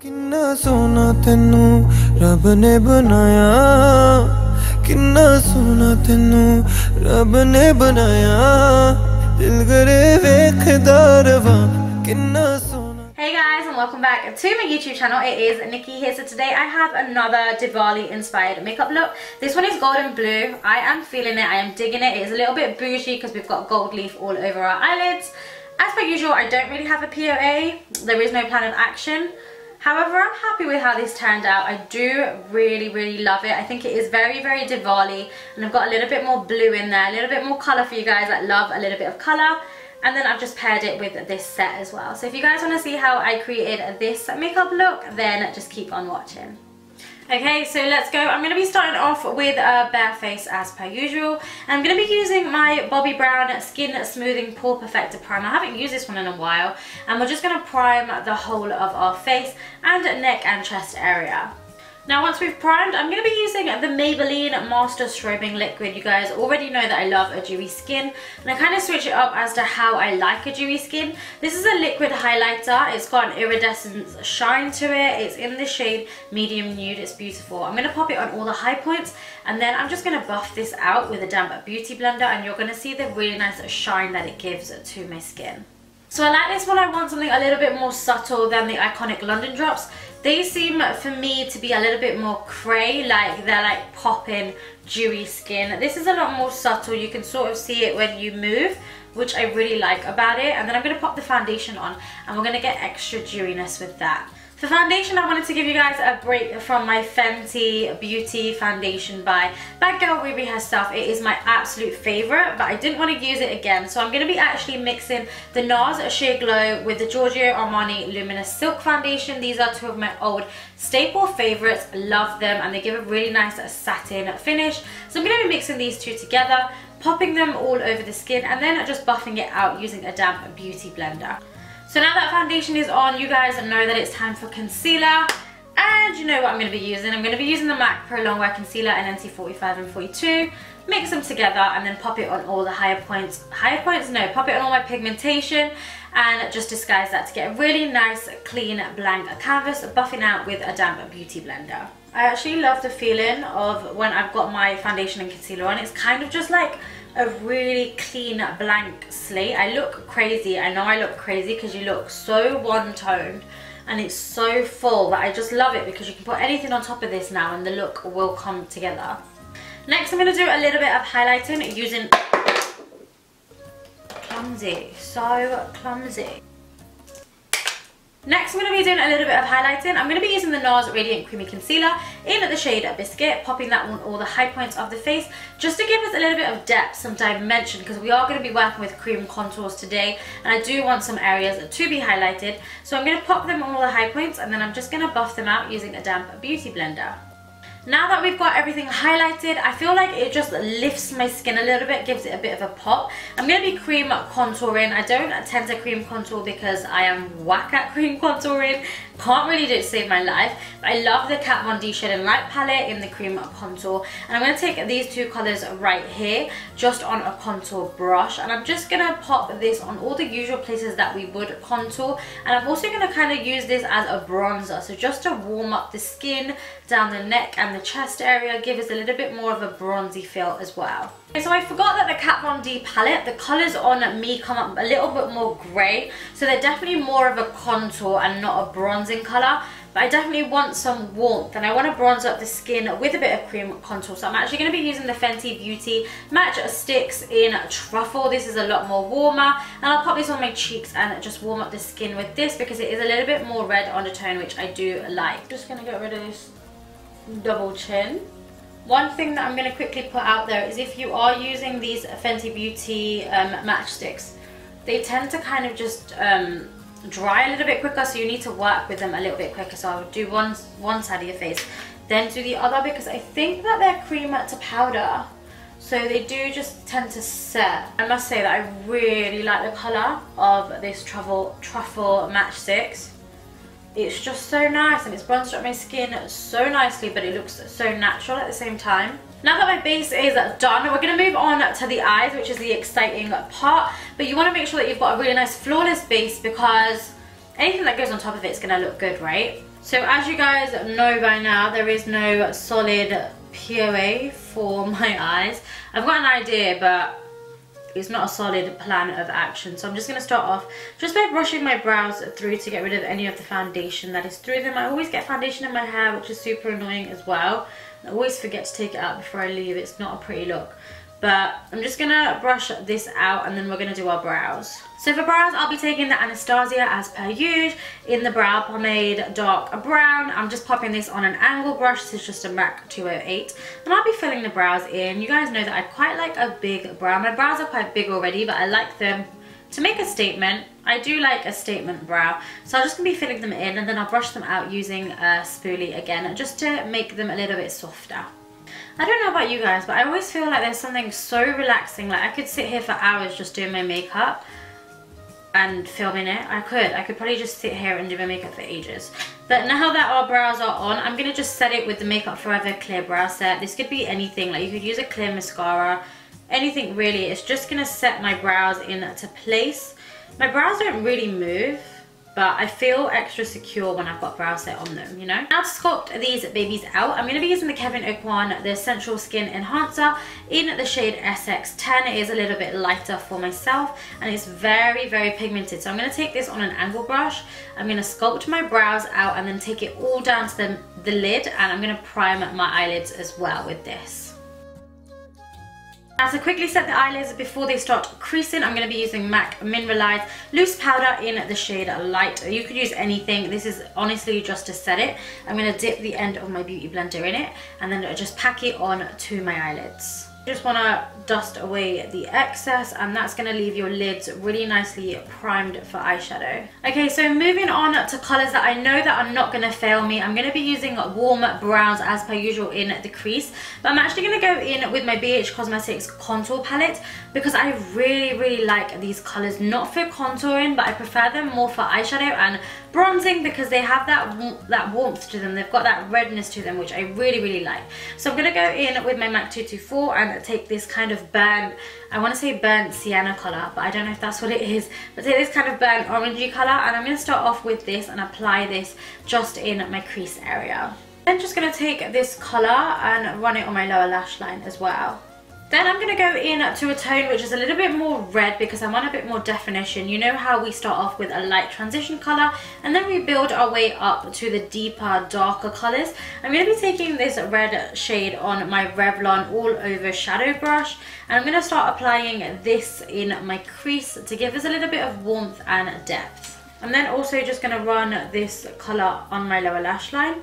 Hey guys, and welcome back to my YouTube channel. It is Nikki here. So today I have another Diwali inspired makeup look. This one is golden blue. I am feeling it, I am digging it. It is a little bit bougie because we've got gold leaf all over our eyelids. As per usual, I don't really have a POA. There is no plan of action. However, I'm happy with how this turned out. I do really love it. I think it is very Diwali, and I've got a little bit more blue in there, a little bit more colour for you guys that love a little bit of colour. And then I've just paired it with this set as well. So if you guys want to see how I created this makeup look, then just keep on watching. Okay, so let's go. I'm going to be starting off with a bare face as per usual. I'm going to be using my BOBBI BROWN Skin Smoothing Pore Perfector Primer. I haven't used this one in a while. And we're just going to prime the whole of our face and neck and chest area. Now once we've primed, I'm going to be using the Maybelline Master Strobing Liquid. You guys already know that I love a dewy skin, and I kind of switch it up as to how I like a dewy skin. This is a liquid highlighter. It's got an iridescent shine to it. It's in the shade medium nude. It's beautiful. I'm going to pop it on all the high points, and then I'm just going to buff this out with a damp beauty blender, and you're going to see the really nice shine that it gives to my skin. So I like this one. I want something a little bit more subtle than the iconic London drops. They seem for me to be a little bit more cray, like they're like popping dewy skin. This is a lot more subtle. You can sort of see it when you move, which I really like about it. And then I'm going to pop the foundation on, and we're going to get extra dewiness with that. For foundation, I wanted to give you guys a break from my Fenty Beauty foundation by Bad Girl Ruby herself. It is my absolute favourite, but I didn't want to use it again. So I'm going to be actually mixing the NARS Sheer Glow with the Giorgio Armani Luminous Silk Foundation. These are two of my old staple favourites. Love them, and they give a really nice satin finish. So I'm going to be mixing these two together, popping them all over the skin, and then just buffing it out using a damp beauty blender. So now that foundation is on, you guys know that it's time for concealer. And you know what I'm going to be using. I'm going to be using the MAC Pro Longwear Concealer in NC 45 and 42. Mix them together and then pop it on all the higher points. Higher points? No, pop it on all my pigmentation. And just disguise that to get a really nice, clean, blank canvas, buffing out with a damp beauty blender. I actually love the feeling of when I've got my foundation and concealer on. It's kind of just like a really clean blank slate. I look crazy. I know I look crazy because you look so one-toned and it's so full, but I just love it because you can put anything on top of this now and the look will come together. Next, I'm going to do a little bit of highlighting using... Clumsy, so clumsy. Next, I'm going to be doing a little bit of highlighting. I'm going to be using the NARS Radiant Creamy Concealer in the shade Biscuit, popping that on all the high points of the face, just to give us a little bit of depth, some dimension, because we are going to be working with cream contours today, and I do want some areas to be highlighted. So I'm going to pop them on all the high points, and then I'm just going to buff them out using a damp beauty blender. Now that we've got everything highlighted, I feel like it just lifts my skin a little bit, gives it a bit of a pop. I'm going to be cream contouring. I don't tend to cream contour because I am whack at cream contouring. Can't really do it to save my life. But I love the Kat Von D Shade and Light palette in the cream contour. And I'm going to take these two colours right here, just on a contour brush. And I'm just going to pop this on all the usual places that we would contour. And I'm also going to kind of use this as a bronzer. So just to warm up the skin, down the neck and the chest area, give us a little bit more of a bronzy feel as well. Okay, so I forgot that the Kat Von D palette, the colours on me come up a little bit more grey, so they're definitely more of a contour and not a bronzing colour, but I definitely want some warmth and I want to bronze up the skin with a bit of cream contour. So I'm actually going to be using the Fenty Beauty Matchstix in Truffle. This is a lot more warmer, and I'll pop this on my cheeks and just warm up the skin with this because it is a little bit more red undertone, which I do like. Just going to get rid of this double chin. One thing that I'm going to quickly put out there is if you are using these Fenty Beauty matchsticks, they tend to kind of just dry a little bit quicker, so you need to work with them a little bit quicker. So I would do one side of your face, then do the other, because I think that they're cream to powder, so they do just tend to set. I must say that I really like the colour of this truffle matchsticks. It's just so nice, and it's bronzed up my skin so nicely, but it looks so natural at the same time. Now that my base is done, we're going to move on to the eyes, which is the exciting part. But you want to make sure that you've got a really nice flawless base, because anything that goes on top of it is going to look good, right? So as you guys know by now, there is no solid pore for my eyes. I've got an idea, but it's not a solid plan of action. So I'm just going to start off just by brushing my brows through to get rid of any of the foundation that is through them. I always get foundation in my hair, which is super annoying as well. I always forget to take it out before I leave. It's not a pretty look. But I'm just going to brush this out and then we're going to do our brows. So for brows, I'll be taking the Anastasia as per usual in the brow pomade dark brown. I'm just popping this on an angle brush. This is just a MAC 208. And I'll be filling the brows in. You guys know that I quite like a big brow. My brows are quite big already, but I like them to make a statement. I do like a statement brow. So I'm just going to be filling them in and then I'll brush them out using a spoolie again, just to make them a little bit softer. I don't know about you guys, but I always feel like there's something so relaxing. Like I could sit here for hours just doing my makeup and filming it. I could probably just sit here and do my makeup for ages. But now that our brows are on, I'm going to just set it with the Makeup Forever clear brow set. This could be anything, like you could use a clear mascara, anything really. It's just going to set my brows into place. My brows don't really move, but I feel extra secure when I've got brow set on them, you know? Now to sculpt these babies out, I'm going to be using the KEVYN AUCOIN, the Sensual Skin Enhancer in the shade SX10. It is a little bit lighter for myself and it's very, very pigmented. So I'm going to take this on an angle brush. I'm going to sculpt my brows out and then take it all down to the lid, and I'm going to prime my eyelids as well with this. Now to quickly set the eyelids before they start creasing, I'm going to be using MAC Mineralize Loose Powder in the shade Light. You could use anything. This is honestly just to set it. I'm going to dip the end of my beauty blender in it and then just pack it on to my eyelids. Just want to dust away the excess, and that's going to leave your lids really nicely primed for eyeshadow. Okay, so moving on to colours that I know that are not going to fail me. I'm going to be using warm browns as per usual in the crease, but I'm actually going to go in with my BH Cosmetics contour palette because I really like these colours. Not for contouring, but I prefer them more for eyeshadow and bronzing because they have that warmth to them. They've got that redness to them, which I really like. So I'm going to go in with my MAC 224 and take this kind of burnt, I want to say burnt sienna colour, but I don't know if that's what it is, but take this kind of burnt orangey colour, and I'm going to start off with this and apply this just in my crease area. Then just going to take this colour and run it on my lower lash line as well. Then I'm going to go in to a tone which is a little bit more red because I want a bit more definition. You know how we start off with a light transition colour and then we build our way up to the deeper, darker colours. I'm going to be taking this red shade on my Revlon All Over Shadow Brush, and I'm going to start applying this in my crease to give us a little bit of warmth and depth. I'm then also just going to run this colour on my lower lash line.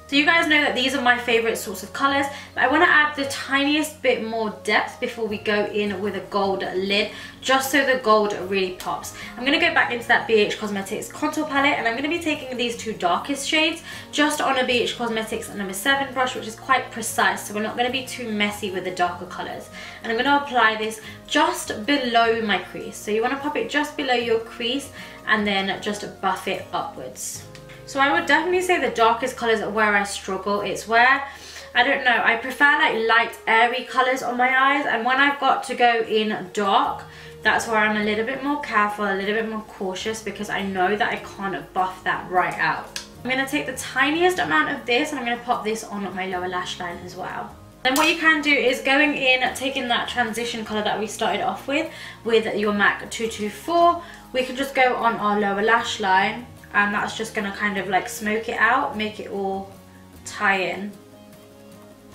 So you guys know that these are my favourite sorts of colours, but I want to add the tiniest bit more depth before we go in with a gold lid, just so the gold really pops. I'm going to go back into that BH Cosmetics contour palette, and I'm going to be taking these two darkest shades just on a BH Cosmetics number 7 brush, which is quite precise, so we're not going to be too messy with the darker colours. And I'm going to apply this just below my crease. So you want to pop it just below your crease and then just buff it upwards. So I would definitely say the darkest colours are where I struggle. It's where, I don't know, I prefer like light airy colours on my eyes, and when I've got to go in dark, that's where I'm a little bit more careful, a little bit more cautious, because I know that I can't buff that right out. I'm going to take the tiniest amount of this and I'm going to pop this on my lower lash line as well. Then what you can do is going in, taking that transition colour that we started off with your MAC 224, we can just go on our lower lash line, and that's just going to kind of like smoke it out, make it all tie in.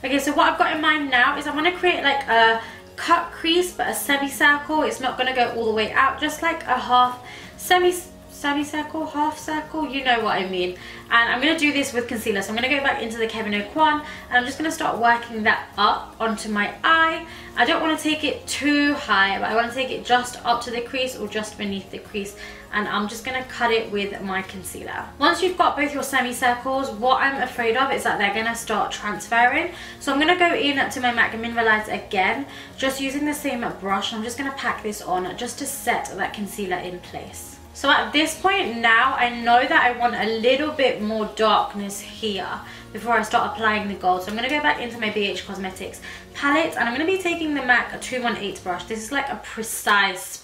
Okay, so what I've got in mind now is I want to create like a cut crease, but a semicircle. It's not going to go all the way out, just like a half semicircle, half circle, you know what I mean. And I'm going to do this with concealer. So I'm going to go back into the KEVYN AUCOIN and I'm just going to start working that up onto my eye. I don't want to take it too high, but I want to take it just up to the crease or just beneath the crease, and I'm just going to cut it with my concealer. Once you've got both your semicircles, what I'm afraid of is that they're going to start transferring. So I'm going to go in to my MAC Mineralize again, just using the same brush. I'm just going to pack this on just to set that concealer in place. So at this point now, I know that I want a little bit more darkness here before I start applying the gold. So I'm going to go back into my BH Cosmetics palette, and I'm going to be taking the MAC 218 brush. This is like a precise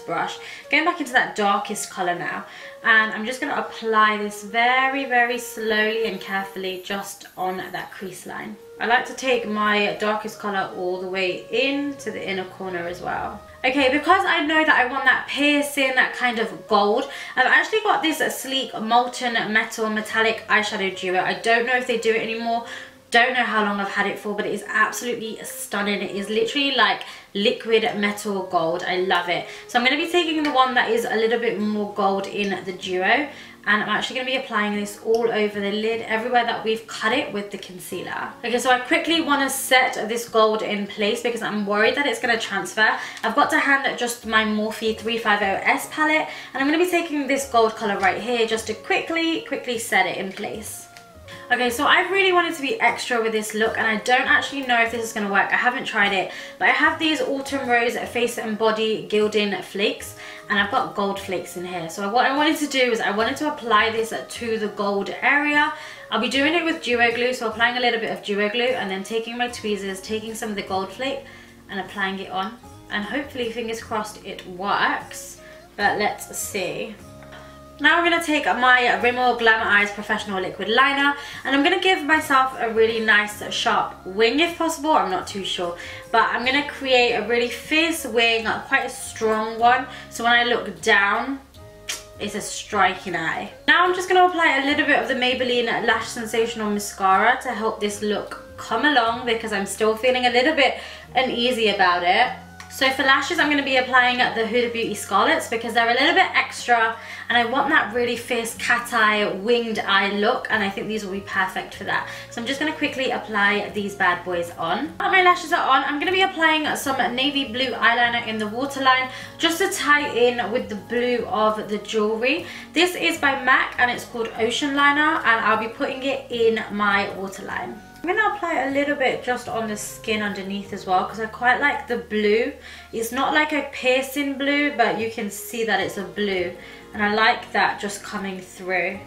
brush. Going back into that darkest colour now, and I'm just going to apply this very slowly and carefully just on that crease line. I like to take my darkest colour all the way in to the inner corner as well. Okay, because I know that I want that piercing, that kind of gold, I've actually got this sleek molten metal metallic eyeshadow duo. I don't know if they do it anymore. Don't know how long I've had it for, but it is absolutely stunning. It is literally like liquid metal gold. I love it. So I'm going to be taking the one that is a little bit more gold in the duo, and I'm actually going to be applying this all over the lid, everywhere that we've cut it with the concealer. Okay, so I quickly want to set this gold in place because I'm worried that it's going to transfer. I've got to hand just my Morphe 350S palette, and I'm going to be taking this gold colour right here just to quickly set it in place. Okay, so I really wanted to be extra with this look, and I don't actually know if this is going to work. I haven't tried it, but I have these Autumn Rose Face and Body Gilding Flakes, and I've got gold flakes in here. So what I wanted to do is I wanted to apply this to the gold area. I'll be doing it with duo glue, so applying a little bit of duo glue and then taking my tweezers, taking some of the gold flake and applying it on. And hopefully, fingers crossed, it works, but let's see. Now I'm going to take my Rimmel Glamour Eyes Professional Liquid Liner, and I'm going to give myself a really nice sharp wing if possible. I'm not too sure, but I'm going to create a really fierce wing, quite a strong one, so when I look down it's a striking eye. Now I'm just going to apply a little bit of the Maybelline Lash Sensational Mascara to help this look come along, because I'm still feeling a little bit uneasy about it. So for lashes, I'm going to be applying the Huda Beauty Scarlets because they're a little bit extra, and I want that really fierce cat eye, winged eye look, and I think these will be perfect for that. So I'm just going to quickly apply these bad boys on. Now my lashes are on, I'm going to be applying some navy blue eyeliner in the waterline just to tie in with the blue of the jewellery. This is by MAC and it's called Ocean Liner, and I'll be putting it in my waterline. I'm going to apply a little bit just on the skin underneath as well, because I quite like the blue. It's not like a piercing blue, but you can see that it's a blue, and I like that just coming through.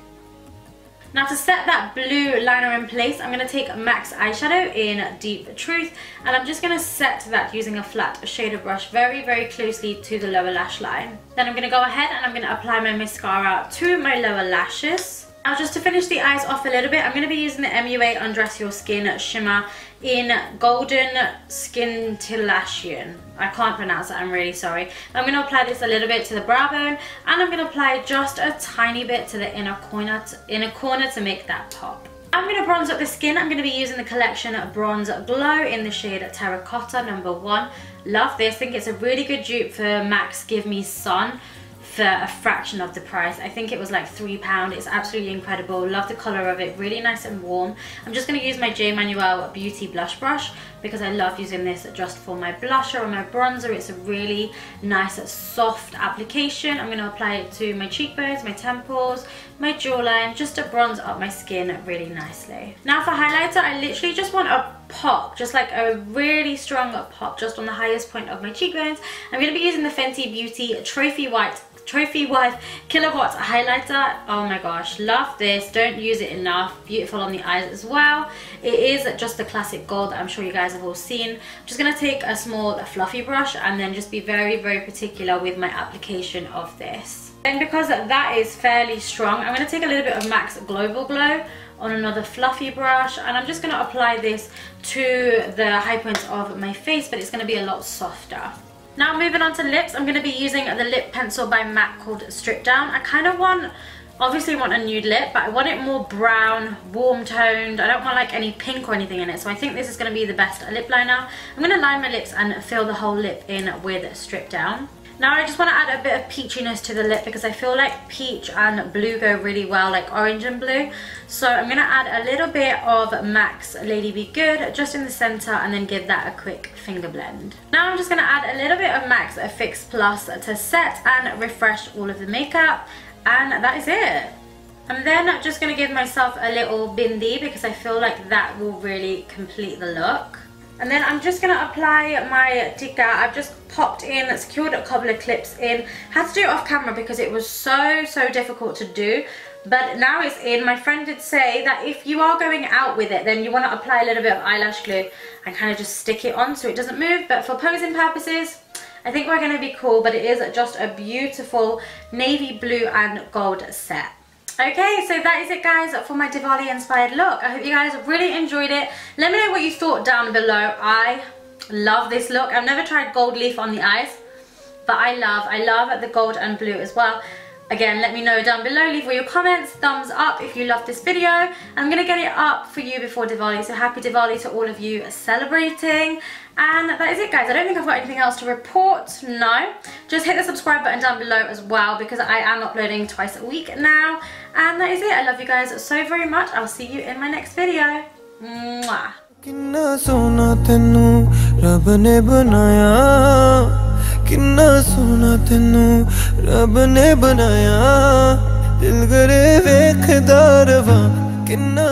Now to set that blue liner in place, I'm going to take MAC's eyeshadow in Deep Truth, and I'm just going to set that using a flat shader brush very closely to the lower lash line. Then I'm going to go ahead and I'm going to apply my mascara to my lower lashes. Now just to finish the eyes off a little bit, I'm going to be using the MUA Undress Your Skin Shimmer in Golden Scintillation. I can't pronounce that, I'm really sorry. I'm going to apply this a little bit to the brow bone, and I'm going to apply just a tiny bit to the inner corner to make that pop. I'm going to bronze up the skin. I'm going to be using the Collection Bronze Glow in the shade Terracotta No. 1. Love this. I think it's a really good dupe for MAC's Give Me Sun for a fraction of the price. I think it was like £3. It's absolutely incredible. Love the colour of it, really nice and warm. I'm just going to use my J. Manuel Beauty blush brush because I love using this just for my blusher or my bronzer. It's a really nice soft application. I'm going to apply it to my cheekbones, my temples, my jawline, just to bronze up my skin really nicely. Now for highlighter, I literally just want a pop, just like a really strong pop just on the highest point of my cheekbones. I'm going to be using the Fenty Beauty Trophy Wife Kilowatt Highlighter. Oh my gosh, love this. Don't use it enough. Beautiful on the eyes as well. It is just the classic gold that I'm sure you guys have all seen. I'm just going to take a small fluffy brush and then just be very particular with my application of this. Then because that is fairly strong, I'm going to take a little bit of MAC's Global Glow on another fluffy brush, and I'm just going to apply this to the high points of my face, but it's going to be a lot softer. Now moving on to lips, I'm going to be using the lip pencil by MAC called Strip Down. I kind of obviously want a nude lip, but I want it more brown, warm toned. I don't want like any pink or anything in it, so I think this is going to be the best lip liner. I'm going to line my lips and fill the whole lip in with Strip Down. Now I just want to add a bit of peachiness to the lip because I feel like peach and blue go really well, like orange and blue. So I'm going to add a little bit of MAC's Lady Be Good just in the centre and then give that a quick finger blend. Now I'm just going to add a little bit of MAC's Fix Plus to set and refresh all of the makeup, and that is it. I'm then just going to give myself a little bindi because I feel like that will really complete the look. And then I'm just going to apply my tikka. I've just popped in, secured a couple of clips in. Had to do it off camera because it was so difficult to do. But now it's in. My friend did say that if you are going out with it, then you want to apply a little bit of eyelash glue and kind of just stick it on so it doesn't move. But for posing purposes, I think we're going to be cool. But it is just a beautiful navy blue and gold set. Okay, so that is it guys for my Diwali inspired look. I hope you guys really enjoyed it. Let me know what you thought down below. I love this look. I've never tried gold leaf on the eyes, but I love the gold and blue as well. Again, let me know down below, leave all your comments, thumbs up if you love this video. I'm going to get it up for you before Diwali, so happy Diwali to all of you celebrating. And that is it guys, I don't think I've got anything else to report, no. Just hit the subscribe button down below as well because I am uploading twice a week now. And that is it, I love you guys so very much. I'll see you in my next video. Mwah. किन्ना सोना तेनू रब ने बनाया, किन्ना सोना तेनू रब ने बनाया, दिल करे वेखदा रवा किन्ना